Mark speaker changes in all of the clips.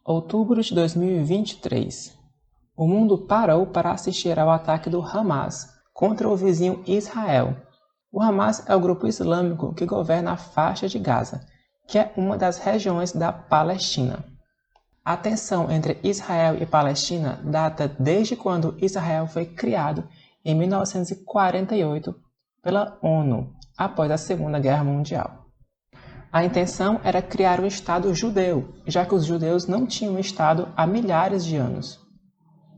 Speaker 1: Outubro de 2023. O mundo parou para assistir ao ataque do Hamas contra o vizinho Israel. O Hamas é o grupo islâmico que governa a faixa de Gaza, que é uma das regiões da Palestina. A tensão entre Israel e Palestina data desde quando Israel foi criado em 1948 pela ONU, após a Segunda Guerra Mundial. A intenção era criar um Estado judeu, já que os judeus não tinham um Estado há milhares de anos.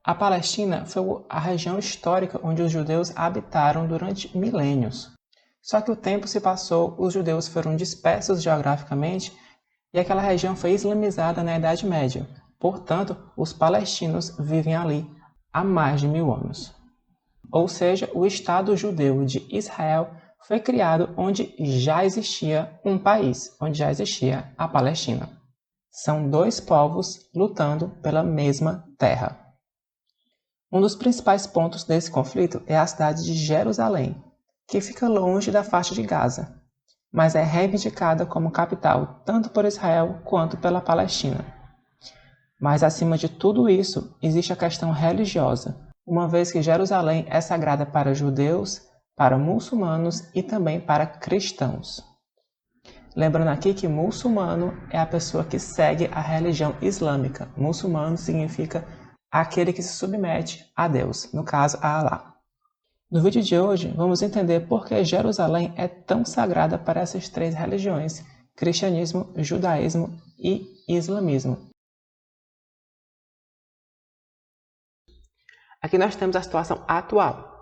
Speaker 1: A Palestina foi a região histórica onde os judeus habitaram durante milênios. Só que o tempo se passou, os judeus foram dispersos geograficamente e aquela região foi islamizada na Idade Média. Portanto, os palestinos vivem ali há mais de 1000 anos. Ou seja, o Estado judeu de Israel foi criado onde já existia um país, onde já existia a Palestina. São dois povos lutando pela mesma terra. Um dos principais pontos desse conflito é a cidade de Jerusalém, que fica longe da faixa de Gaza, mas é reivindicada como capital tanto por Israel quanto pela Palestina. Mas acima de tudo isso, existe a questão religiosa, uma vez que Jerusalém é sagrada para judeus, para muçulmanos e também para cristãos. Lembrando aqui que muçulmano é a pessoa que segue a religião islâmica. Muçulmano significa aquele que se submete a Deus, no caso a Alá. No vídeo de hoje, vamos entender por que Jerusalém é tão sagrada para essas três religiões: cristianismo, judaísmo e islamismo. Aqui nós temos a situação atual.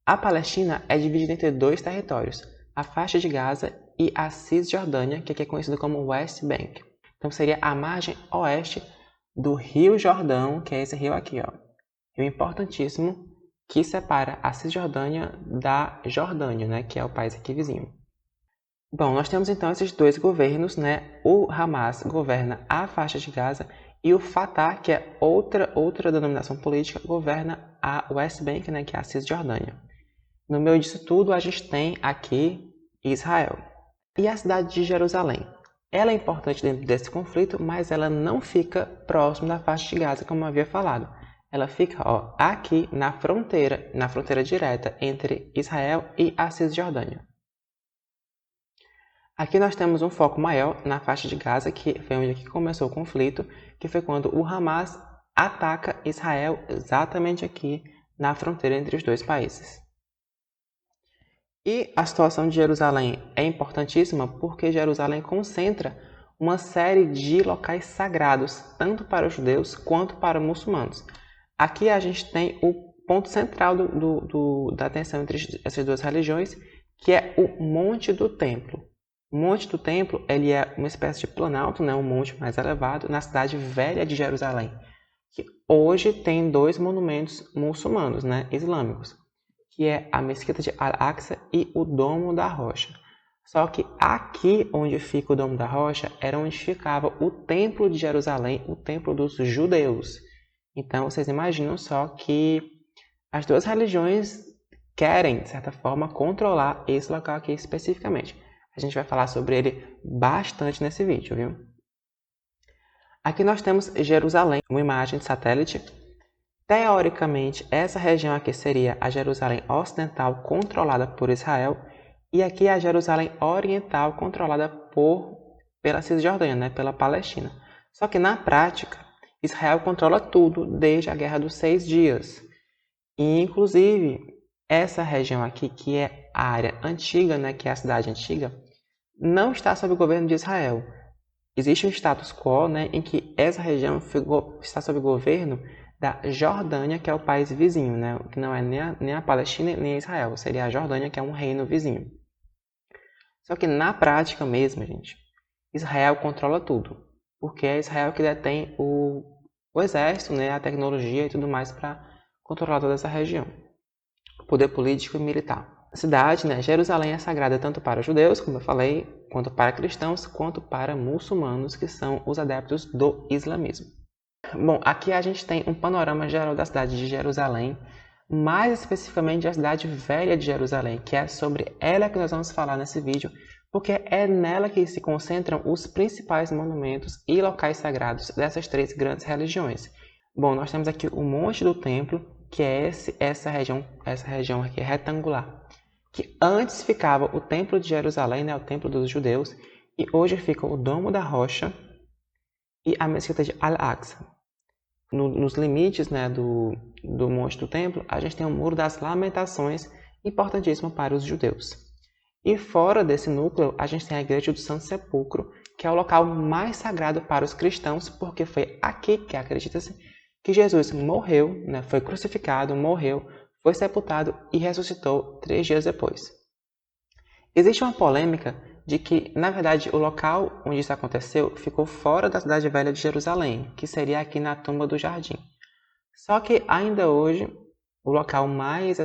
Speaker 1: A Palestina é dividida entre dois territórios, a faixa de Gaza e a Cisjordânia, que aqui é conhecido como West Bank. Então seria a margem oeste do Rio Jordão, que é esse rio aqui, ó. Rio importantíssimo que separa a Cisjordânia da Jordânia, né, que é o país aqui vizinho. Bom, nós temos então esses dois governos, né? O Hamas governa a faixa de Gaza e o Fatah, que é outra denominação política, governa a West Bank, né, que é a Cisjordânia. No meio disso tudo, a gente tem aqui Israel. E a cidade de Jerusalém? Ela é importante dentro desse conflito, mas ela não fica próximo da faixa de Gaza, como eu havia falado. Ela fica aqui na fronteira direta entre Israel e a Cisjordânia. Aqui nós temos um foco maior na faixa de Gaza, que foi onde começou o conflito, que foi quando o Hamas ataca Israel exatamente aqui na fronteira entre os dois países. E a situação de Jerusalém é importantíssima porque Jerusalém concentra uma série de locais sagrados, tanto para os judeus quanto para os muçulmanos. Aqui a gente tem o ponto central da tensão entre essas duas religiões, que é o Monte do Templo. O Monte do Templo ele é uma espécie de planalto, né, um monte mais elevado, na cidade velha de Jerusalém, que hoje tem dois monumentos muçulmanos, né, islâmicos, que é a Mesquita de Al-Aqsa e o Domo da Rocha. Só que aqui onde fica o Domo da Rocha era onde ficava o Templo de Jerusalém, o Templo dos judeus. Então vocês imaginam só que as duas religiões querem, de certa forma, controlar esse local aqui especificamente. A gente vai falar sobre ele bastante nesse vídeo, viu? Aqui nós temos Jerusalém, uma imagem de satélite. Teoricamente, essa região aqui seria a Jerusalém Ocidental controlada por Israel e aqui a Jerusalém Oriental controlada pela Cisjordânia, né, pela Palestina. Só que na prática, Israel controla tudo desde a Guerra dos 6 Dias. E, inclusive, essa região aqui, que é a área antiga, né, que é a cidade antiga, não está sob o governo de Israel. Existe um status quo, né, em que essa região está sob o governo da Jordânia, que é o país vizinho, né? Que não é nem a Palestina nem a Israel, seria a Jordânia, que é um reino vizinho. Só que na prática mesmo, gente, Israel controla tudo, porque é Israel que detém o exército, né? A tecnologia e tudo mais para controlar toda essa região, o poder político e militar. A cidade, né, Jerusalém é sagrada tanto para judeus, como eu falei, quanto para cristãos, quanto para muçulmanos, que são os adeptos do islamismo. Bom, aqui a gente tem um panorama geral da cidade de Jerusalém, mais especificamente da cidade velha de Jerusalém, que é sobre ela que nós vamos falar nesse vídeo, porque é nela que se concentram os principais monumentos e locais sagrados dessas três grandes religiões. Bom, nós temos aqui o Monte do Templo, que é essa região aqui retangular, que antes ficava o Templo de Jerusalém, né, o Templo dos Judeus, e hoje fica o Domo da Rocha e a Mesquita de Al-Aqsa. Nos limites, né, do Monte do Templo, a gente tem o Muro das Lamentações, importantíssimo para os judeus. E fora desse núcleo, a gente tem a Igreja do Santo Sepulcro, que é o local mais sagrado para os cristãos, porque foi aqui que acredita-se que Jesus morreu, né, foi crucificado, morreu, foi sepultado e ressuscitou 3 dias depois. Existe uma polêmica de que, na verdade, o local onde isso aconteceu ficou fora da cidade velha de Jerusalém, que seria aqui na Tumba do Jardim. Só que ainda hoje, o local mais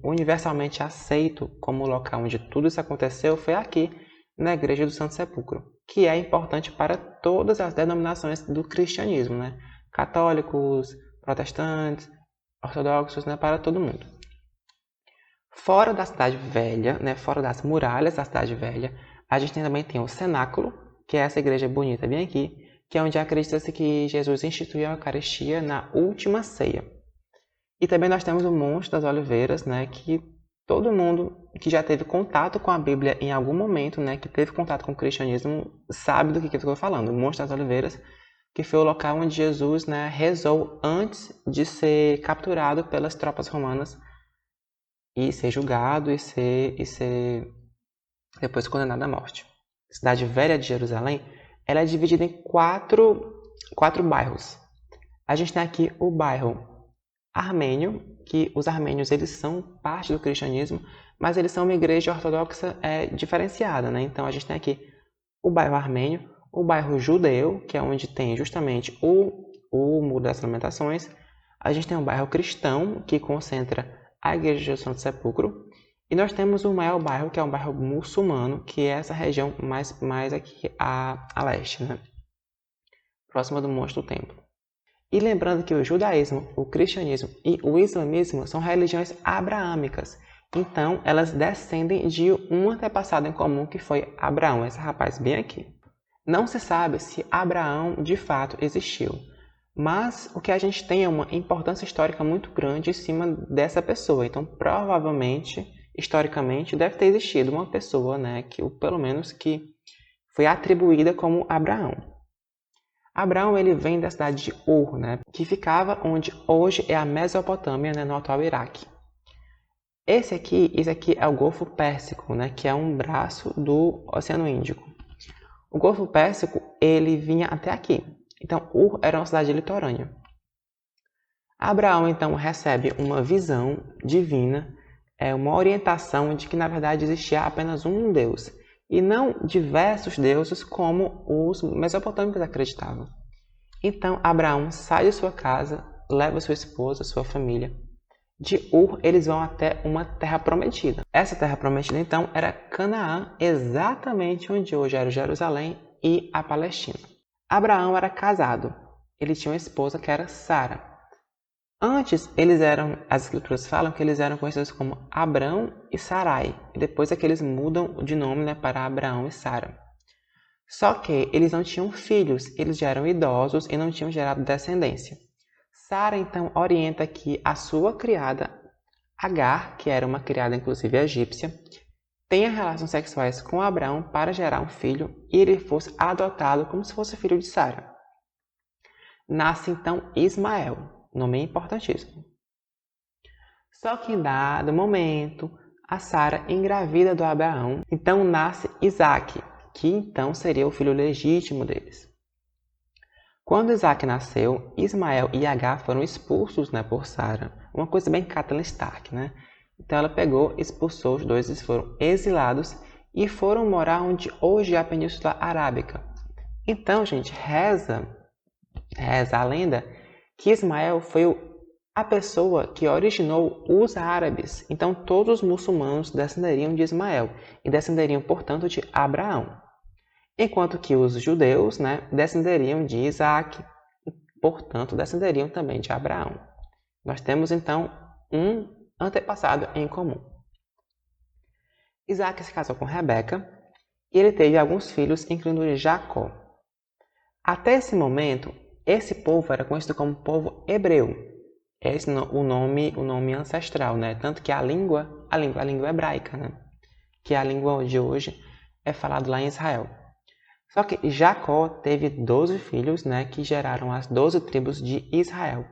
Speaker 1: universalmente aceito como o local onde tudo isso aconteceu foi aqui, na Igreja do Santo Sepulcro, que é importante para todas as denominações do cristianismo, né? Católicos, protestantes, ortodoxos, né? Para todo mundo. Fora da cidade velha, né? Fora das muralhas da cidade velha, a gente também tem o cenáculo, que é essa igreja bonita bem aqui, que é onde acredita-se que Jesus instituiu a Eucaristia na última ceia. E também nós temos o Monte das Oliveiras, né, que todo mundo que já teve contato com a Bíblia em algum momento, né, que teve contato com o cristianismo, sabe do que eu estou falando. O Monte das Oliveiras, que foi o local onde Jesus, né, rezou antes de ser capturado pelas tropas romanas e ser julgado e ser depois condenado à morte. A cidade velha de Jerusalém, ela é dividida em quatro bairros. A gente tem aqui o bairro armênio, que os armênios eles são parte do cristianismo, mas eles são uma igreja ortodoxa diferenciada, né? Então a gente tem aqui o bairro armênio, o bairro judeu, que é onde tem justamente o Muro das Lamentações. A gente tem o bairro cristão, que concentra a Igreja do Santo Sepulcro. E nós temos o maior bairro, que é um bairro muçulmano, que é essa região mais aqui a leste, né? Próxima do Monte do Templo. E lembrando que o judaísmo, o cristianismo e o islamismo são religiões abraâmicas. Então, elas descendem de um antepassado em comum que foi Abraão, esse rapaz bem aqui. Não se sabe se Abraão de fato existiu, mas o que a gente tem é uma importância histórica muito grande em cima dessa pessoa. Então, provavelmente, historicamente, deve ter existido uma pessoa, né, pelo menos que foi atribuída como Abraão. Abraão ele vem da cidade de Ur, né, que ficava onde hoje é a Mesopotâmia, né, no atual Iraque. Esse aqui é o Golfo Pérsico, né, que é um braço do Oceano Índico. O Golfo Pérsico ele vinha até aqui. Então, Ur era uma cidade litorânea. Abraão, então, recebe uma visão divina, uma orientação de que, na verdade, existia apenas um Deus, e não diversos deuses como os mesopotâmicos acreditavam. Então, Abraão sai de sua casa, leva sua esposa, sua família. De Ur, eles vão até uma terra prometida. Essa terra prometida, então, era Canaã, exatamente onde hoje era Jerusalém e a Palestina. Abraão era casado. Ele tinha uma esposa que era Sara. Antes, as escrituras falam que eles eram conhecidos como Abrão e Sarai. E depois é que eles mudam de nome, né, para Abraão e Sara. Só que eles não tinham filhos, eles já eram idosos e não tinham gerado descendência. Sara, então, orienta que a sua criada, Agar, que era uma criada inclusive egípcia, tenha relações sexuais com Abraão para gerar um filho e ele fosse adotado como se fosse filho de Sara. Nasce, então, Ismael. Nome importantíssimo. Só que em dado momento, a Sara engravida do Abraão, então nasce Isaac, que então seria o filho legítimo deles. Quando Isaac nasceu, Ismael e Agar foram expulsos, né, por Sara. Uma coisa bem Catelyn Stark, né? Então ela pegou, expulsou os dois, eles foram exilados e foram morar onde hoje é a Península Arábica. Então, gente, reza a lenda que Ismael foi a pessoa que originou os árabes. Então, todos os muçulmanos descenderiam de Ismael e descenderiam, portanto, de Abraão. Enquanto que os judeus, né, descenderiam de Isaac e, portanto, descenderiam também de Abraão. Nós temos, então, um antepassado em comum. Isaac se casou com Rebeca e ele teve alguns filhos, incluindo Jacó. Até esse momento, esse povo era conhecido como povo hebreu. Esse é o nome ancestral, né? Tanto que a língua hebraica, né? Que é a língua de hoje é falada lá em Israel. Só que Jacó teve 12 filhos, né? Que geraram as 12 tribos de Israel.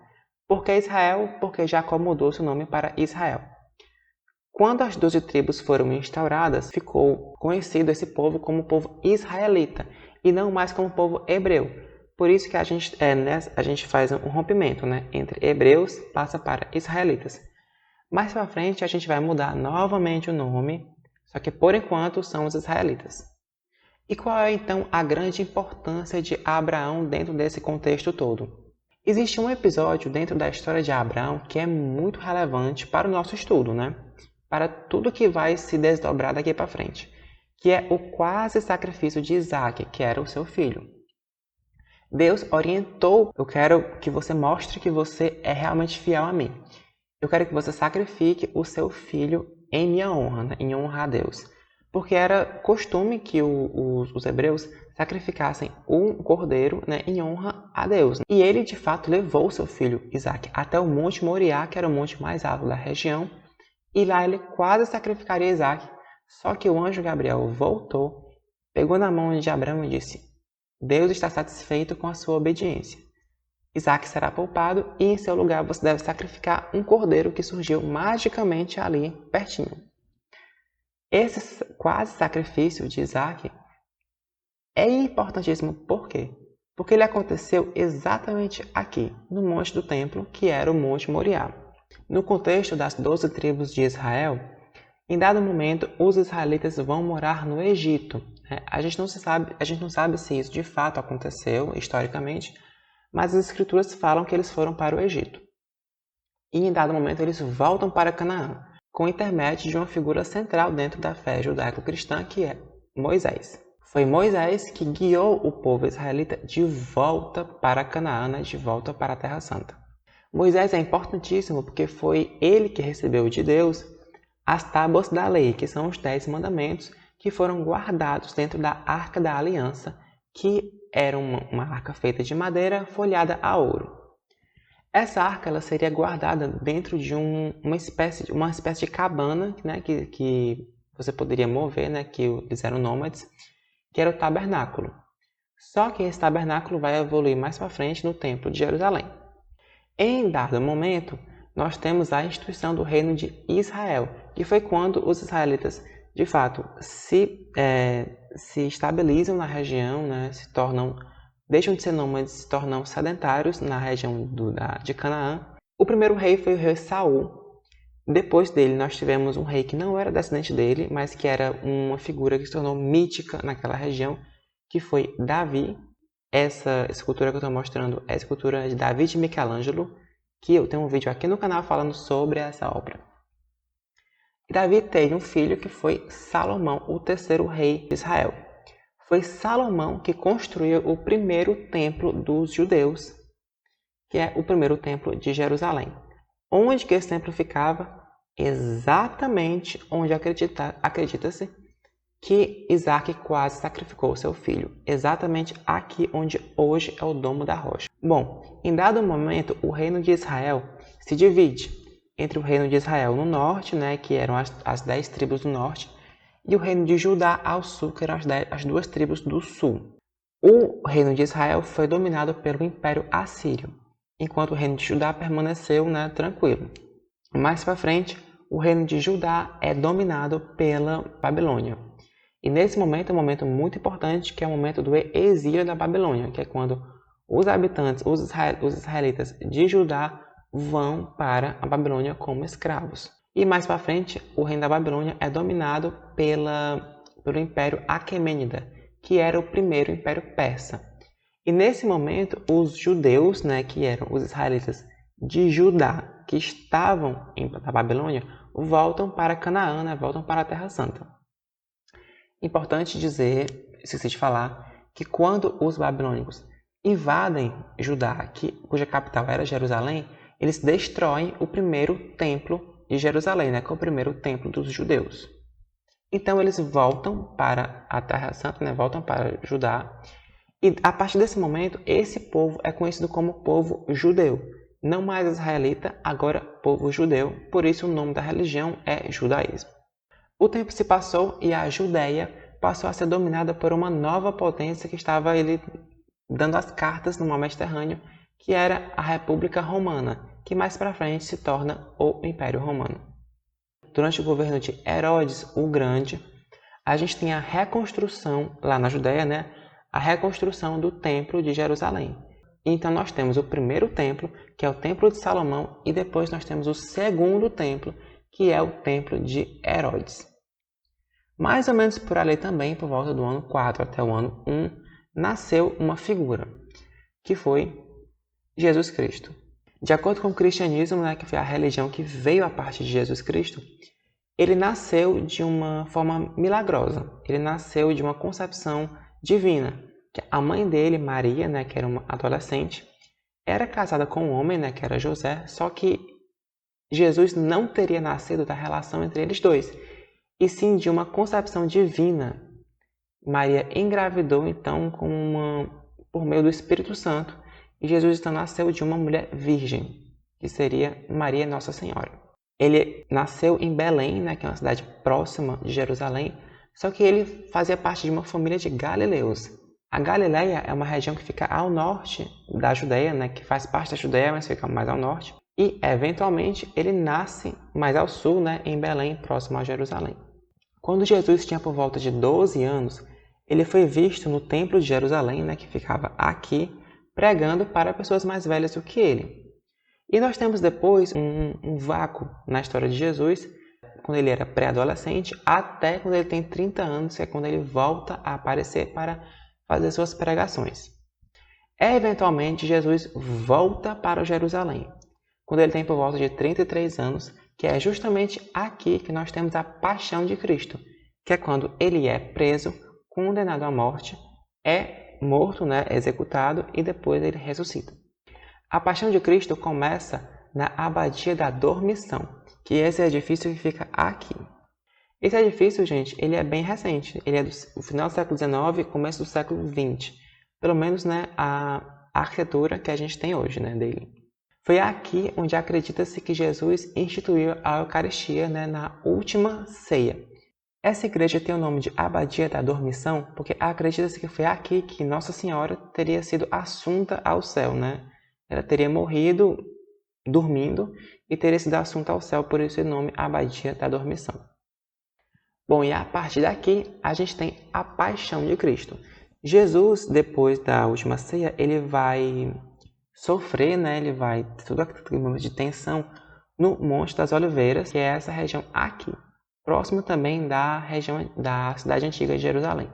Speaker 1: Por que Israel? Porque Jacó mudou seu nome para Israel. Quando as 12 tribos foram instauradas, ficou conhecido esse povo como povo israelita e não mais como povo hebreu. Por isso que a gente faz um rompimento, né? Entre hebreus passa para israelitas. Mais para frente a gente vai mudar novamente o nome, só que por enquanto são os israelitas. E qual é então a grande importância de Abraão dentro desse contexto todo? Existe um episódio dentro da história de Abraão que é muito relevante para o nosso estudo, né? Para tudo que vai se desdobrar daqui para frente, que é o quase sacrifício de Isaac, que era o seu filho. Deus orientou: eu quero que você mostre que você é realmente fiel a mim. Eu quero que você sacrifique o seu filho em minha honra, né? Em honra a Deus. Porque era costume que os hebreus sacrificassem um cordeiro, né, em honra a Deus. E ele, de fato, levou seu filho Isaac até o Monte Moriá, que era o monte mais alto da região, e lá ele quase sacrificaria Isaac. Só que o anjo Gabriel voltou, pegou na mão de Abraão e disse: Deus está satisfeito com a sua obediência. Isaac será poupado e em seu lugar você deve sacrificar um cordeiro que surgiu magicamente ali, pertinho. Esse quase sacrifício de Isaac é importantíssimo. Por quê? Porque ele aconteceu exatamente aqui, no monte do templo, que era o Monte Moriá. No contexto das 12 tribos de Israel, em dado momento, os israelitas vão morar no Egito. A gente não sabe se isso de fato aconteceu historicamente, mas as escrituras falam que eles foram para o Egito. E em dado momento eles voltam para Canaã, com o intermédio de uma figura central dentro da fé judaico-cristã, que é Moisés. Foi Moisés que guiou o povo israelita de volta para Canaã, de volta para a Terra Santa. Moisés é importantíssimo porque foi ele que recebeu de Deus as tábuas da lei, que são os 10 mandamentos, que foram guardados dentro da Arca da Aliança, que era uma arca feita de madeira folhada a ouro. Essa arca ela seria guardada dentro de uma espécie de cabana, né, que você poderia mover, né, que eles eram nômades, que era o tabernáculo. Só que esse tabernáculo vai evoluir mais para frente no Templo de Jerusalém. Em dado momento, nós temos a instituição do reino de Israel, que foi quando os israelitas, de fato, se estabilizam na região, né, deixam de ser nômades, se tornam sedentários na região de Canaã. O primeiro rei foi o rei Saul. Depois dele, nós tivemos um rei que não era descendente dele, mas que era uma figura que se tornou mítica naquela região, que foi Davi. Essa escultura que eu estou mostrando é a escultura de Davi de Michelangelo, que eu tenho um vídeo aqui no canal falando sobre essa obra. Davi teve um filho que foi Salomão, o terceiro rei de Israel. Foi Salomão que construiu o primeiro templo dos judeus, que é o primeiro templo de Jerusalém. Onde que esse templo ficava? Exatamente onde acredita-se que Isaac quase sacrificou seu filho. Exatamente aqui onde hoje é o Domo da Rocha. Bom, em dado momento, o reino de Israel se divide entre o reino de Israel no norte, né, que eram as 10 tribos do norte, e o reino de Judá ao sul, que eram as 2 tribos do sul. O reino de Israel foi dominado pelo Império Assírio, enquanto o reino de Judá permaneceu, né, tranquilo. Mais para frente, o reino de Judá é dominado pela Babilônia. E nesse momento é um momento muito importante, que é o momento do exílio da Babilônia, que é quando os habitantes, os israelitas de Judá vão para a Babilônia como escravos. E mais para frente, o reino da Babilônia é dominado pelo Império Aquemênida, que era o primeiro Império Persa. E nesse momento, os judeus, né, que eram os israelitas de Judá, que estavam na Babilônia, voltam para Canaã, né, voltam para a Terra Santa. Importante dizer, esqueci de falar, que quando os babilônicos invadem Judá, cuja capital era Jerusalém, eles destroem o primeiro templo de Jerusalém, né, que é o primeiro templo dos judeus. Então eles voltam para a Terra Santa, né? Voltam para Judá. E a partir desse momento, esse povo é conhecido como povo judeu. Não mais israelita, agora povo judeu. Por isso o nome da religião é judaísmo. O tempo se passou e a Judéia passou a ser dominada por uma nova potência que estava dando as cartas no mar Mediterrâneo, que era a República Romana, que mais para frente se torna o Império Romano. Durante o governo de Herodes o Grande, a gente tem a reconstrução, lá na Judéia, né? A reconstrução do Templo de Jerusalém. Então nós temos o primeiro templo, que é o Templo de Salomão, e depois nós temos o segundo templo, que é o Templo de Herodes. Mais ou menos por ali também, por volta do ano 4 até o ano 1, nasceu uma figura, que foi Jesus Cristo. De acordo com o cristianismo, né, que foi a religião que veio a partir de Jesus Cristo, ele nasceu de uma forma milagrosa. Ele nasceu de uma concepção divina. A mãe dele, Maria, né, que era uma adolescente, era casada com um homem, né, que era José, só que Jesus não teria nascido da relação entre eles dois, e sim de uma concepção divina. Maria engravidou, então, por meio do Espírito Santo, e Jesus então nasceu de uma mulher virgem, que seria Maria Nossa Senhora. Ele nasceu em Belém, né, que é uma cidade próxima de Jerusalém, só que ele fazia parte de uma família de galileus. A Galileia é uma região que fica ao norte da Judéia, né, que faz parte da Judéia, mas fica mais ao norte. E, eventualmente, ele nasce mais ao sul, né, em Belém, próximo a Jerusalém. Quando Jesus tinha por volta de 12 anos, ele foi visto no Templo de Jerusalém, né, que ficava aqui, pregando para pessoas mais velhas do que ele. E nós temos depois um vácuo na história de Jesus, quando ele era pré-adolescente, até quando ele tem 30 anos, que é quando ele volta a aparecer para fazer suas pregações. Eventualmente, Jesus volta para Jerusalém, quando ele tem por volta de 33 anos, que é justamente aqui que nós temos a paixão de Cristo, que é quando ele é preso, condenado à morte, é morto, né, executado, e depois ele ressuscita. A paixão de Cristo começa na Abadia da Dormição, que é esse edifício que fica aqui. Esse edifício, gente, ele é bem recente. Ele é do final do século XIX, começo do século XX. Pelo menos, né, a arquitetura que a gente tem hoje, né, dele. Foi aqui onde acredita-se que Jesus instituiu a Eucaristia, né, na última ceia. Essa igreja tem o nome de Abadia da Dormição porque acredita-se que foi aqui que Nossa Senhora teria sido assunta ao céu, né? Ela teria morrido dormindo e teria sido assunta ao céu, por isso o nome Abadia da Dormição. Bom, e a partir daqui a gente tem a paixão de Cristo. Jesus, depois da última ceia, ele vai sofrer, né? Ele vai ter todo aquele momento de tensão no Monte das Oliveiras, que é essa região aqui, próximo também da região da cidade antiga de Jerusalém.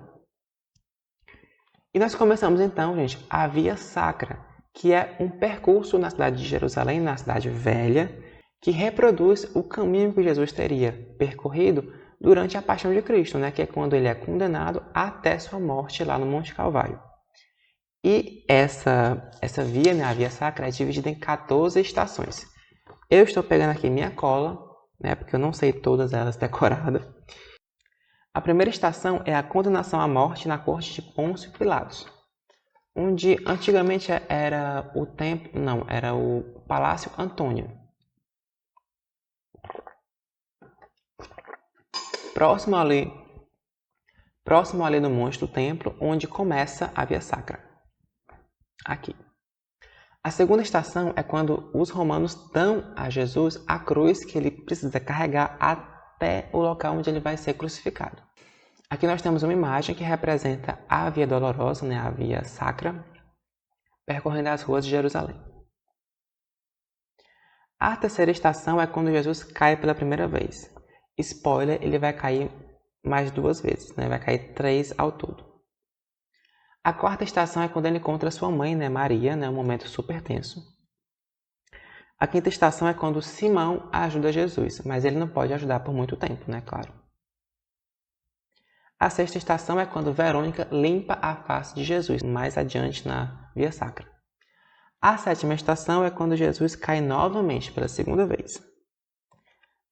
Speaker 1: E nós começamos então, gente, a Via Sacra, que é um percurso na cidade de Jerusalém, na cidade velha, que reproduz o caminho que Jesus teria percorrido durante a paixão de Cristo, né? Que é quando ele é condenado até sua morte lá no Monte Calvário. E essa via, né, a Via Sacra, é dividida em 14 estações. Eu estou pegando aqui minha cola, né, porque eu não sei todas elas decoradas. A primeira estação é a condenação à morte na corte de Pôncio Pilatos, onde antigamente era o Palácio Antônio. Próximo ali no monte do templo, onde começa a Via Sacra. Aqui. A segunda estação é quando os romanos dão a Jesus a cruz que ele precisa carregar até o local onde ele vai ser crucificado. Aqui nós temos uma imagem que representa a Via Dolorosa, né, a Via Sacra, percorrendo as ruas de Jerusalém. A terceira estação é quando Jesus cai pela primeira vez. Spoiler, ele vai cair mais 2 vezes, né? Vai cair 3 ao todo. A quarta estação é quando ele encontra sua mãe, né, Maria, né, um momento super tenso. A quinta estação é quando Simão ajuda Jesus, mas ele não pode ajudar por muito tempo, né, claro. A sexta estação é quando Verônica limpa a face de Jesus, mais adiante na Via Sacra. A sétima estação é quando Jesus cai novamente pela segunda vez.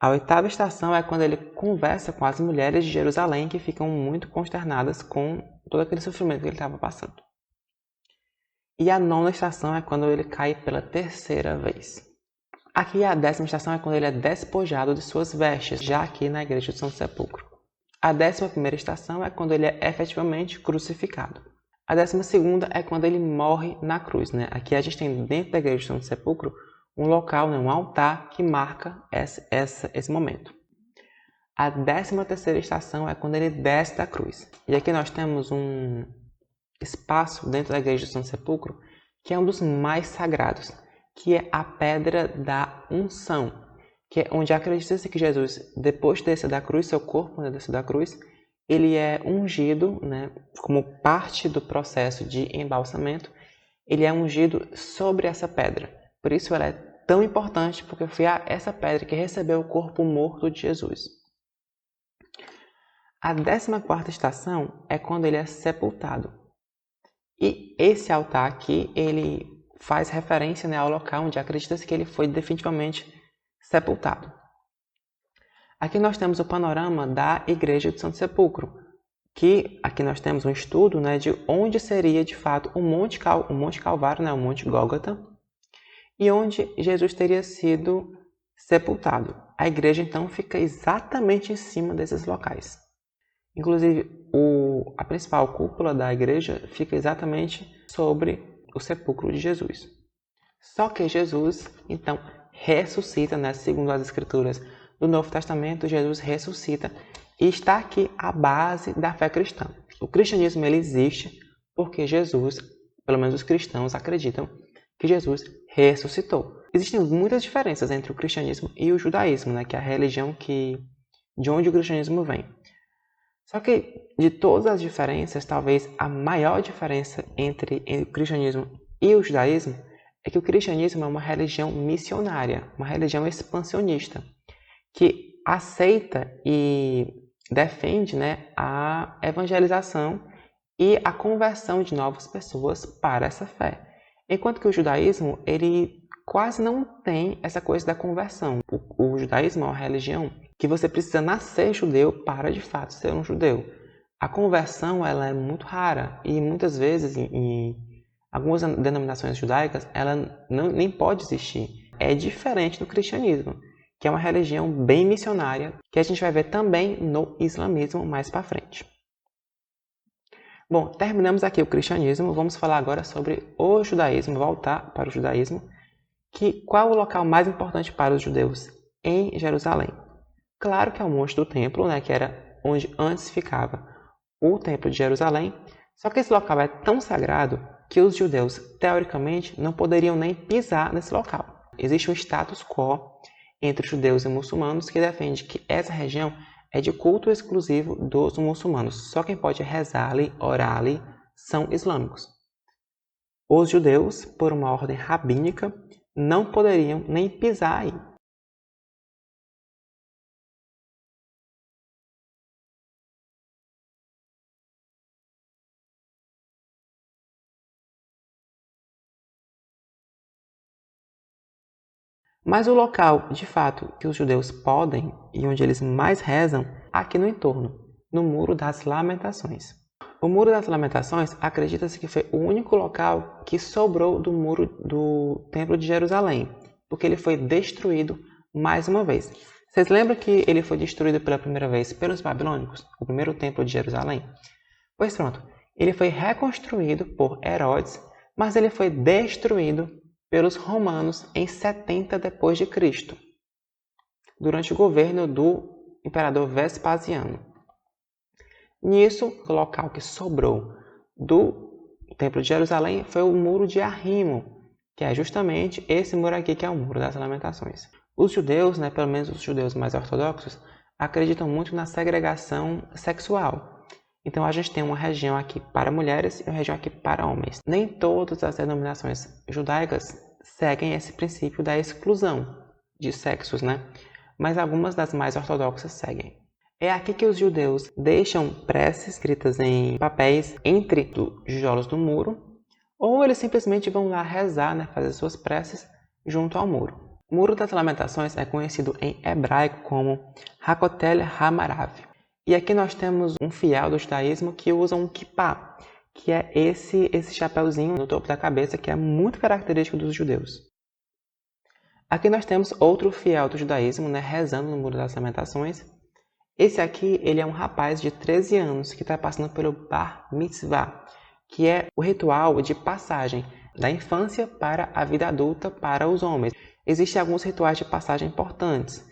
Speaker 1: A 8ª estação é quando ele conversa com as mulheres de Jerusalém que ficam muito consternadas com todo aquele sofrimento que ele estava passando. E a 9ª estação é quando ele cai pela 3ª vez. Aqui a 10ª estação é quando ele é despojado de suas vestes, já aqui na igreja do Santo Sepulcro. A 11ª estação é quando ele é efetivamente crucificado. A 12ª é quando ele morre na cruz. Aqui a gente tem dentro da igreja do Santo Sepulcro um local, um altar que marca esse momento. A 13ª estação é quando ele desce da cruz. E aqui nós temos um espaço dentro da igreja do Santo Sepulcro que é um dos mais sagrados, que é a pedra da unção, que é onde acredita-se que Jesus, depois de descer da cruz, seu corpo descer da cruz, ele é ungido, como parte do processo de embalsamento, ele é ungido sobre essa pedra. Por isso ela é tão importante, porque foi essa pedra que recebeu o corpo morto de Jesus. A 14ª estação é quando ele é sepultado. E esse altar aqui, ele faz referência ao local onde acredita-se que ele foi definitivamente sepultado. Aqui nós temos o panorama da igreja do Santo Sepulcro, que aqui nós temos um estudo de onde seria de fato o Monte Calvário, o Monte Gólgota, e onde Jesus teria sido sepultado. A igreja então fica exatamente em cima desses locais. Inclusive, a principal cúpula da igreja fica exatamente sobre o sepulcro de Jesus. Só que Jesus, então, ressuscita, segundo as escrituras do Novo Testamento, Jesus ressuscita e está aqui a base da fé cristã. O cristianismo ele existe porque Jesus, pelo menos os cristãos, acreditam que Jesus ressuscitou. Existem muitas diferenças entre o cristianismo e o judaísmo, que é a religião de onde o cristianismo vem. Só que, de todas as diferenças, talvez a maior diferença entre o cristianismo e o judaísmo é que o cristianismo é uma religião missionária, uma religião expansionista, que aceita e defende a evangelização e a conversão de novas pessoas para essa fé. Enquanto que o judaísmo, ele quase não tem essa coisa da conversão. O judaísmo é uma religião que você precisa nascer judeu para, de fato, ser um judeu. A conversão ela é muito rara e, muitas vezes, em algumas denominações judaicas, ela nem pode existir. É diferente do cristianismo, que é uma religião bem missionária, que a gente vai ver também no islamismo mais para frente. Bom, terminamos aqui o cristianismo, vamos falar agora sobre o judaísmo, voltar para o judaísmo. Qual é o local mais importante para os judeus em Jerusalém? Claro que é o Monte do Templo, que era onde antes ficava o Templo de Jerusalém, só que esse local é tão sagrado que os judeus, teoricamente, não poderiam nem pisar nesse local. Existe um status quo entre judeus e muçulmanos que defende que essa região é de culto exclusivo dos muçulmanos. Só quem pode rezar ali, orar ali, são islâmicos. Os judeus, por uma ordem rabínica, não poderiam nem pisar aí. Mas o local, de fato, que os judeus podem e onde eles mais rezam, aqui no entorno, no Muro das Lamentações. O Muro das Lamentações acredita-se que foi o único local que sobrou do Muro do Templo de Jerusalém, porque ele foi destruído mais uma vez. Vocês lembram que ele foi destruído pela primeira vez pelos babilônicos, o primeiro Templo de Jerusalém? Pois pronto, ele foi reconstruído por Herodes, mas ele foi destruído pelos romanos em 70 depois de Cristo, durante o governo do imperador Vespasiano. Nisso, o local que sobrou do Templo de Jerusalém foi o Muro de Arrimo, que é justamente esse muro aqui que é o Muro das Lamentações. Os judeus, pelo menos os judeus mais ortodoxos, acreditam muito na segregação sexual. Então a gente tem uma região aqui para mulheres e uma região aqui para homens. Nem todas as denominações judaicas seguem esse princípio da exclusão de sexos, mas algumas das mais ortodoxas seguem. É aqui que os judeus deixam preces escritas em papéis entre os tijolos do muro, ou eles simplesmente vão lá rezar, fazer suas preces junto ao muro. O Muro das Lamentações é conhecido em hebraico como Hakotel Hamarav. E aqui nós temos um fiel do judaísmo que usa um kippá, que é esse chapéuzinho no topo da cabeça que é muito característico dos judeus. Aqui nós temos outro fiel do judaísmo, rezando no Muro das Lamentações. Esse aqui, ele é um rapaz de 13 anos que está passando pelo Bar Mitzvah, que é o ritual de passagem da infância para a vida adulta para os homens. Existem alguns rituais de passagem importantes.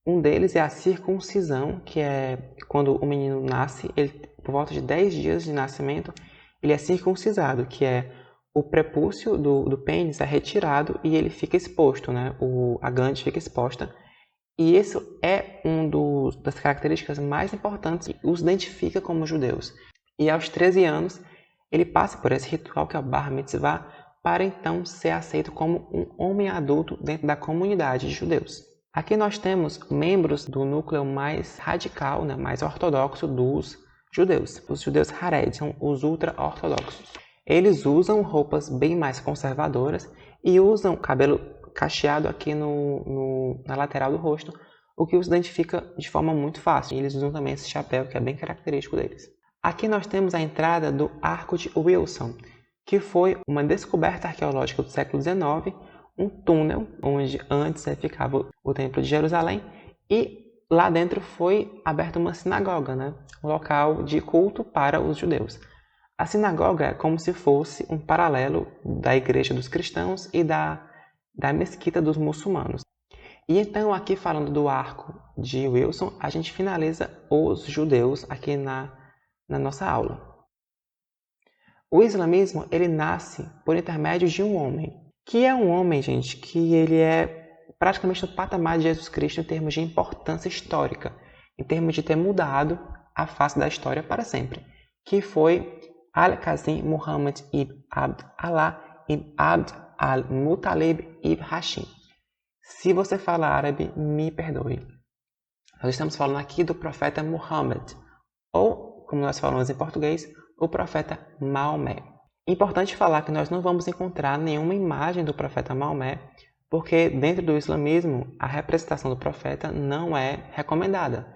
Speaker 1: Um deles é a circuncisão, que é quando o menino nasce, por volta de 10 dias de nascimento, ele é circuncisado, que é o prepúcio do pênis é retirado e ele fica exposto, a glande fica exposta. E isso é das características mais importantes que os identifica como judeus. E aos 13 anos, ele passa por esse ritual que é o Bar Mitzvah, para então ser aceito como um homem adulto dentro da comunidade de judeus. Aqui nós temos membros do núcleo mais radical, mais ortodoxo dos judeus. Os judeus Hared são os ultra-ortodoxos. Eles usam roupas bem mais conservadoras e usam cabelo cacheado aqui na lateral do rosto, o que os identifica de forma muito fácil. E eles usam também esse chapéu, que é bem característico deles. Aqui nós temos a entrada do Arco de Wilson, que foi uma descoberta arqueológica do século XIX, um túnel onde antes ficava o Templo de Jerusalém, e lá dentro foi aberta uma sinagoga, um local de culto para os judeus. A sinagoga é como se fosse um paralelo da igreja dos cristãos e da mesquita dos muçulmanos. E então, aqui falando do Arco de Wilson, a gente finaliza os judeus aqui na nossa aula. O islamismo, ele nasce por intermédio de um homem, que é um homem, gente, que ele é praticamente no patamar de Jesus Cristo em termos de importância histórica, em termos de ter mudado a face da história para sempre, que foi Al-Qasim Muhammad ibn Abd Allah ibn Abd al-Muttalib ibn Hashim. Se você fala árabe, me perdoe. Nós estamos falando aqui do profeta Muhammad, ou, como nós falamos em português, o profeta Maomé. Importante falar que nós não vamos encontrar nenhuma imagem do profeta Maomé, porque dentro do islamismo a representação do profeta não é recomendada.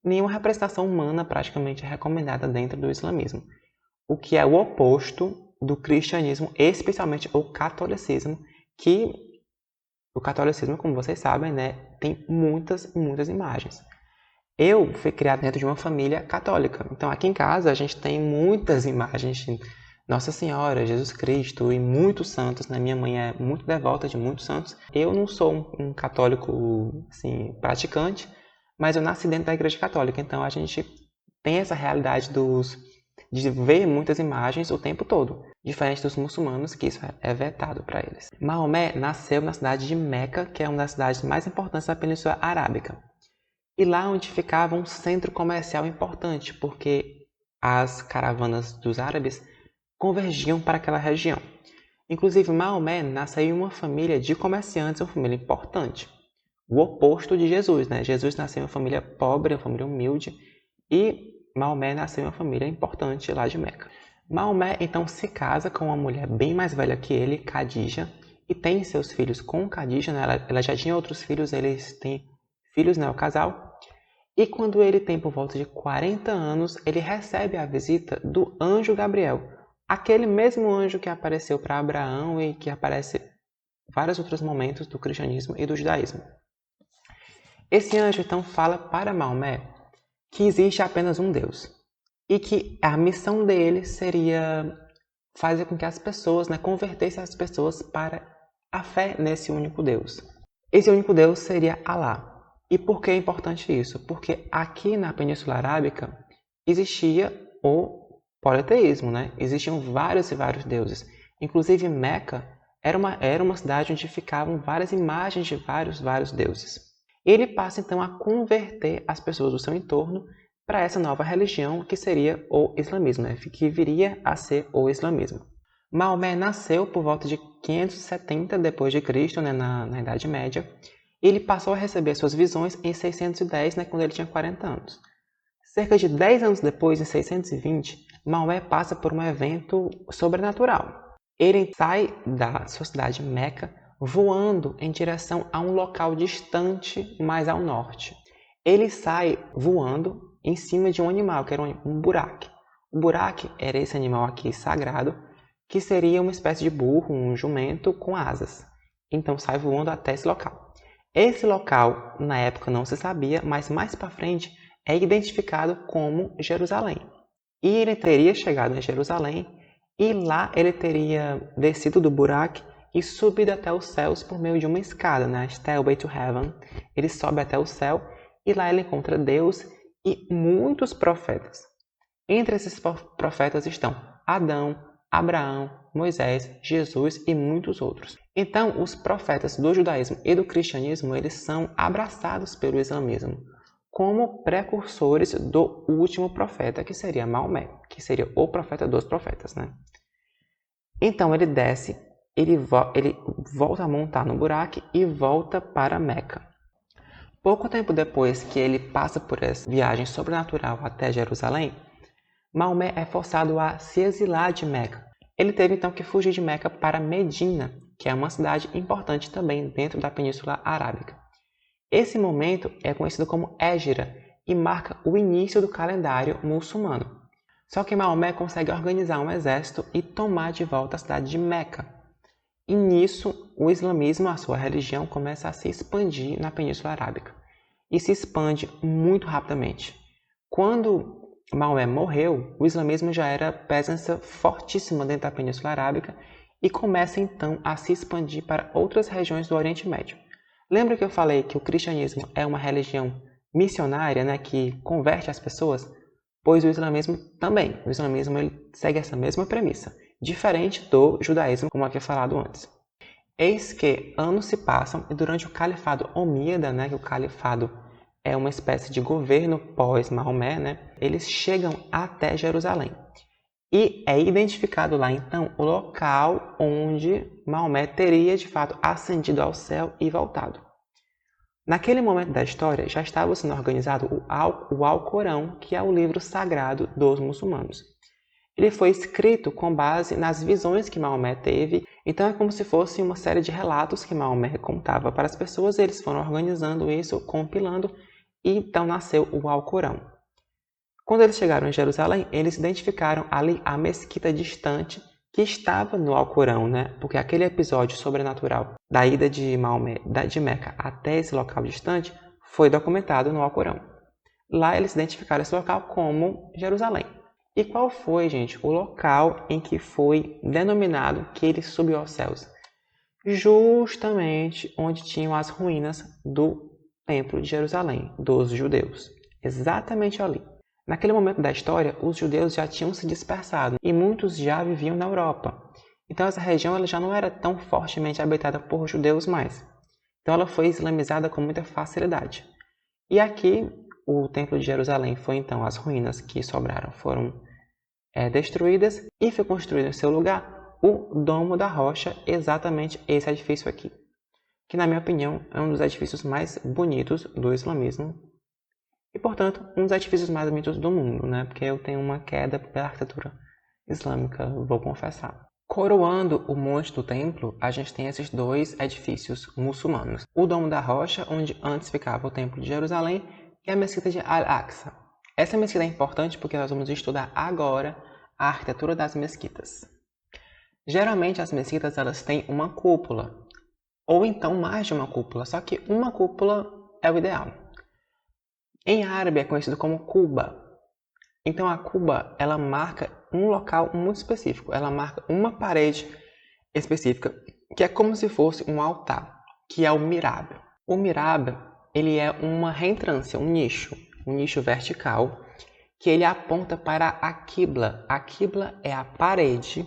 Speaker 1: Nenhuma representação humana praticamente é recomendada dentro do islamismo, o que é o oposto do cristianismo, especialmente o catolicismo, que o catolicismo, como vocês sabem, tem muitas imagens. Eu fui criado dentro de uma família católica, então aqui em casa a gente tem muitas imagens de Nossa Senhora, Jesus Cristo e muitos santos. Minha mãe é muito devota de muitos santos. Eu não sou um católico praticante, mas eu nasci dentro da igreja católica, então a gente tem essa realidade de ver muitas imagens o tempo todo, diferente dos muçulmanos, que isso é vetado para eles. Maomé nasceu na cidade de Meca, que é uma das cidades mais importantes da Península Arábica. E lá onde ficava um centro comercial importante, porque as caravanas dos árabes convergiam para aquela região. Inclusive, Maomé nasceu em uma família de comerciantes, uma família importante. O oposto de Jesus, Jesus nasceu em uma família pobre, uma família humilde, e Maomé nasceu em uma família importante lá de Meca. Maomé, então, se casa com uma mulher bem mais velha que ele, Khadija, e tem seus filhos com Khadija, ela já tinha outros filhos, eles têm filhos, o casal. E quando ele tem por volta de 40 anos, ele recebe a visita do anjo Gabriel, aquele mesmo anjo que apareceu para Abraão e que aparece em vários outros momentos do cristianismo e do judaísmo. Esse anjo, então, fala para Maomé que existe apenas um Deus e que a missão dele seria fazer com que as pessoas, convertessem as pessoas para a fé nesse único Deus. Esse único Deus seria Alá. E por que é importante isso? Porque aqui na Península Arábica existia o politeísmo, Existiam vários e vários deuses. Inclusive Meca era uma cidade onde ficavam várias imagens de vários deuses. Ele passa então a converter as pessoas do seu entorno para essa nova religião que seria o islamismo, que viria a ser o islamismo. Maomé nasceu por volta de 570 d.C., na Idade Média. Ele passou a receber suas visões em 610, quando ele tinha 40 anos. Cerca de 10 anos depois, em 620, Maomé passa por um evento sobrenatural. Ele sai da sua cidade Meca, voando em direção a um local distante mais ao norte. Ele sai voando em cima de um animal, que era um buraque. O buraque era esse animal aqui sagrado, que seria uma espécie de burro, um jumento com asas. Então sai voando até esse local. Esse local, na época, não se sabia, mas mais para frente é identificado como Jerusalém. E ele teria chegado em Jerusalém e lá ele teria descido do buraco e subido até os céus por meio de uma escada, né? Stairway to Heaven. Ele sobe até o céu e lá ele encontra Deus e muitos profetas. Entre esses profetas estão Adão, Abraão, Moisés, Jesus e muitos outros. Então, os profetas do judaísmo e do cristianismo, eles são abraçados pelo islamismo como precursores do último profeta, que seria Maomé, que seria o profeta dos profetas, né? Então, ele desce, ele volta a montar no buraco e volta para Meca. Pouco tempo depois que ele passa por essa viagem sobrenatural até Jerusalém, Maomé é forçado a se exilar de Meca. Ele teve então que fugir de Meca para Medina, que é uma cidade importante também dentro da Península Arábica. Esse momento é conhecido como Hégira e marca o início do calendário muçulmano. Só que Maomé consegue organizar um exército e tomar de volta a cidade de Meca. E nisso, o islamismo, a sua religião, começa a se expandir na Península Arábica. E se expande muito rapidamente. Quando Maomé morreu, o islamismo já era presença fortíssima dentro da Península Arábica e começa então a se expandir para outras regiões do Oriente Médio. Lembra que eu falei que o cristianismo é uma religião missionária, né, que converte as pessoas? Pois o islamismo também. O islamismo ele segue essa mesma premissa, diferente do judaísmo, como havia falado antes. Eis que anos se passam e durante o califado omíada, né, que o califado é uma espécie de governo pós-Maomé, né, eles chegam até Jerusalém. E é identificado lá, então, o local onde Maomé teria, de fato, ascendido ao céu e voltado. Naquele momento da história, já estava sendo organizado o Alcorão, que é o livro sagrado dos muçulmanos. Ele foi escrito com base nas visões que Maomé teve, então é como se fosse uma série de relatos que Maomé contava para as pessoas, e eles foram organizando isso, compilando, e então nasceu o Alcorão. Quando eles chegaram em Jerusalém, eles identificaram ali a mesquita distante que estava no Alcorão, né? Porque aquele episódio sobrenatural da ida de Maomé, de Meca até esse local distante, foi documentado no Alcorão. Lá eles identificaram esse local como Jerusalém. E qual foi, gente, o local em que foi denominado que ele subiu aos céus? Justamente onde tinham as ruínas do Templo de Jerusalém, dos judeus. Exatamente ali. Naquele momento da história, os judeus já tinham se dispersado e muitos já viviam na Europa. Então essa região ela já não era tão fortemente habitada por judeus mais. Então ela foi islamizada com muita facilidade. E aqui, o Templo de Jerusalém foi então, as ruínas que sobraram foram destruídas e foi construído em seu lugar o Domo da Rocha, exatamente esse edifício aqui. Que na minha opinião é um dos edifícios mais bonitos do islamismo. E, portanto, um dos edifícios mais bonitos do mundo, né? Porque eu tenho uma queda pela arquitetura islâmica, vou confessar. Coroando o monte do templo, a gente tem esses dois edifícios muçulmanos. O Domo da Rocha, onde antes ficava o Templo de Jerusalém, e a Mesquita de Al-Aqsa. Essa mesquita é importante porque nós vamos estudar agora a arquitetura das mesquitas. Geralmente as mesquitas elas têm uma cúpula, ou então mais de uma cúpula, só que uma cúpula é o ideal. Em árabe é conhecido como Quba. Então a Quba, ela marca um local muito específico. Ela marca uma parede específica, que é como se fosse um altar, que é o mihrab. O mihrab, ele é uma reentrância, um nicho vertical, que ele aponta para a Qibla. A Qibla é a parede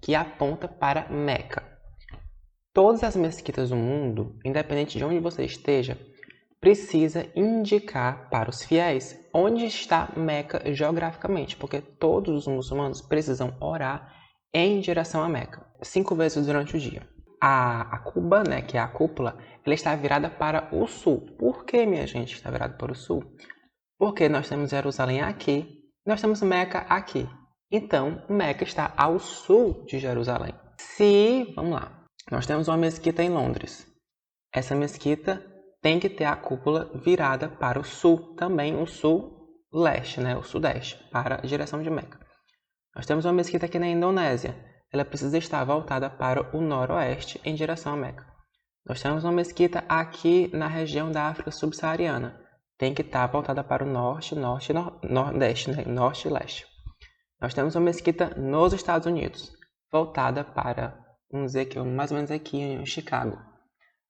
Speaker 1: que aponta para Meca. Todas as mesquitas do mundo, independente de onde você esteja, precisa indicar para os fiéis onde está Meca geograficamente, porque todos os muçulmanos precisam orar em direção a Meca, 5 vezes durante o dia. A Quba, né, que é a cúpula, ela está virada para o sul. Por que, minha gente, está virada para o sul? Porque nós temos Jerusalém aqui, nós temos Meca aqui. Então, Meca está ao sul de Jerusalém. Vamos lá. Nós temos uma mesquita em Londres. Essa mesquita tem que ter a cúpula virada para o sul, também o sul-leste, né? O sudeste, para a direção de Meca. Nós temos uma mesquita aqui na Indonésia. Ela precisa estar voltada para o noroeste, em direção a Meca. Nós temos uma mesquita aqui na região da África subsaariana. Tem que estar voltada para o norte, nordeste, né? Norte e leste. Nós temos uma mesquita nos Estados Unidos, voltada para, vamos dizer que mais ou menos aqui em Chicago.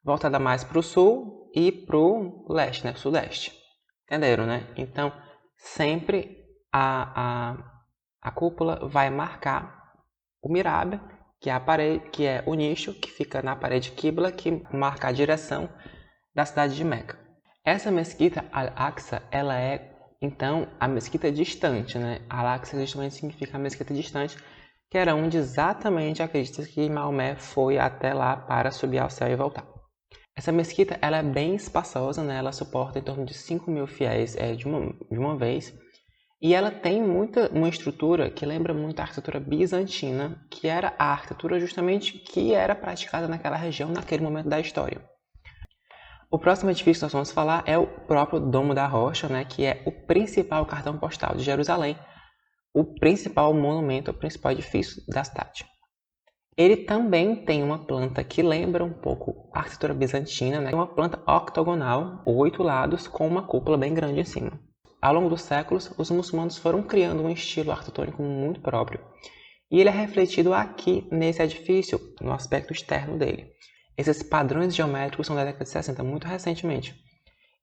Speaker 1: Voltada mais para o sul e para o leste, né? Sudeste. Entenderam, né? Então, sempre a cúpula vai marcar o mihrab, que é a parede, que é o nicho que fica na parede Qibla, que marca a direção da cidade de Meca. Essa mesquita Al-Aqsa, ela é então a mesquita distante, né? Al-Aqsa justamente significa a mesquita distante, que era onde exatamente acredita que Maomé foi até lá para subir ao céu e voltar. Essa mesquita ela é bem espaçosa, né? Ela suporta em torno de 5.000 fiéis de uma vez. E ela tem uma estrutura que lembra muito a arquitetura bizantina, que era a arquitetura justamente que era praticada naquela região, naquele momento da história. O próximo edifício que nós vamos falar é o próprio Domo da Rocha, né, que é o principal cartão postal de Jerusalém, o principal monumento, o principal edifício da cidade. Ele também tem uma planta que lembra um pouco a arquitetura bizantina, né, uma planta octogonal, 8 lados, com uma cúpula bem grande em cima. Ao longo dos séculos, os muçulmanos foram criando um estilo arquitetônico muito próprio. E ele é refletido aqui nesse edifício, no aspecto externo dele. Esses padrões geométricos são da década de 60, muito recentemente.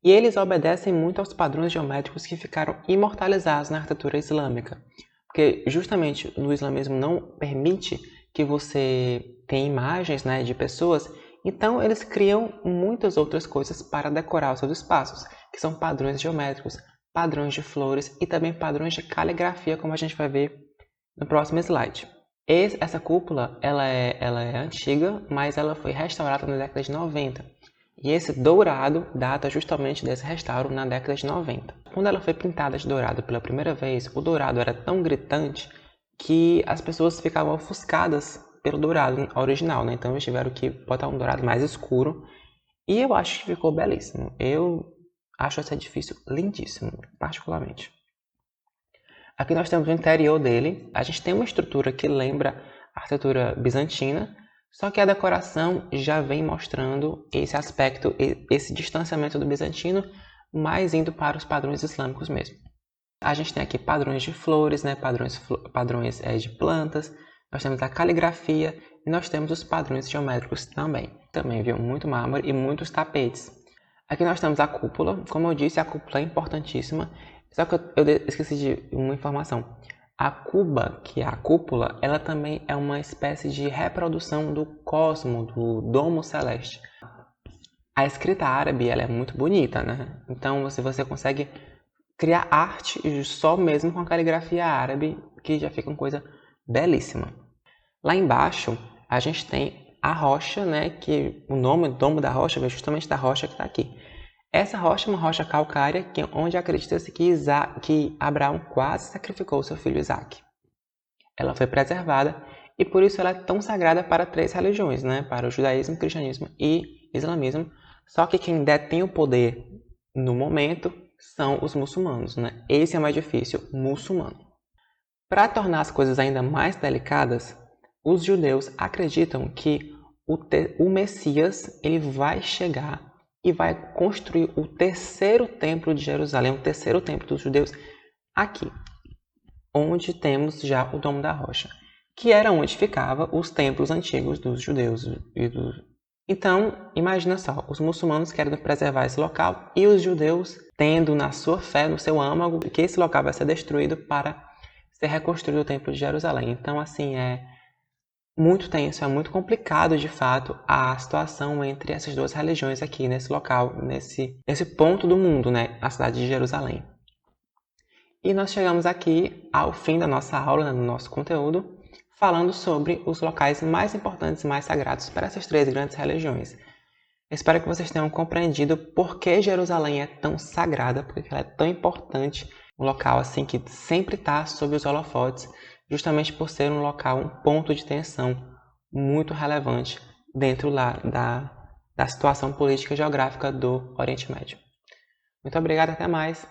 Speaker 1: E eles obedecem muito aos padrões geométricos que ficaram imortalizados na arquitetura islâmica. Porque justamente no islamismo não permite que você tenha imagens, né, de pessoas, então eles criam muitas outras coisas para decorar os seus espaços, que são padrões geométricos, padrões de flores e também padrões de caligrafia, como a gente vai ver no próximo slide. Essa cúpula ela é antiga, mas ela foi restaurada na década de 90. E esse dourado data justamente desse restauro na década de 90. Quando ela foi pintada de dourado pela primeira vez, o dourado era tão gritante que as pessoas ficavam ofuscadas pelo dourado original, né? Então eles tiveram que botar um dourado mais escuro. E eu acho que ficou belíssimo. Eu acho esse edifício lindíssimo, particularmente. Aqui nós temos o interior dele. A gente tem uma estrutura que lembra a arquitetura bizantina, só que a decoração já vem mostrando esse aspecto, esse distanciamento do bizantino, mais indo para os padrões islâmicos mesmo. A gente tem aqui padrões de flores, né? padrões de plantas, nós temos a caligrafia e nós temos os padrões geométricos também. Também viu muito mármore e muitos tapetes. Aqui nós temos a cúpula. Como eu disse, a cúpula é importantíssima. Só que eu esqueci de uma informação. A cuba, que é a cúpula, ela também é uma espécie de reprodução do cosmo, do domo celeste. A escrita árabe ela é muito bonita, né? Então você consegue criar arte só mesmo com a caligrafia árabe, que já fica uma coisa belíssima. Lá embaixo, a gente tem a rocha, né, que o nome Domo da Rocha vem justamente da rocha que está aqui. Essa rocha é uma rocha calcária onde acredita-se que Abraão quase sacrificou seu filho Isaac. Ela foi preservada e por isso ela é tão sagrada para 3 religiões, né, para o judaísmo, cristianismo e islamismo. Só que quem detém o poder no momento são os muçulmanos, né? Esse é mais difícil, muçulmano. Para tornar as coisas ainda mais delicadas, os judeus acreditam que o Messias ele vai chegar e vai construir o terceiro templo de Jerusalém, o terceiro templo dos judeus, aqui, onde temos já o Domo da Rocha, que era onde ficavam os templos antigos dos judeus. Então, imagina só, os muçulmanos querem preservar esse local e os judeus tendo na sua fé, no seu âmago, que esse local vai ser destruído para ser reconstruído o Templo de Jerusalém. Então, assim, é muito tenso, é muito complicado, de fato, a situação entre essas duas religiões aqui nesse local, nesse ponto do mundo, né? A cidade de Jerusalém. E nós chegamos aqui ao fim da nossa aula, né, no nosso conteúdo, falando sobre os locais mais importantes e mais sagrados para essas 3 grandes religiões. Espero que vocês tenham compreendido por que Jerusalém é tão sagrada, porque ela é tão importante, um local assim que sempre está sob os holofotes, justamente por ser um local, um ponto de tensão muito relevante dentro lá da situação política e geográfica do Oriente Médio. Muito obrigado, até mais.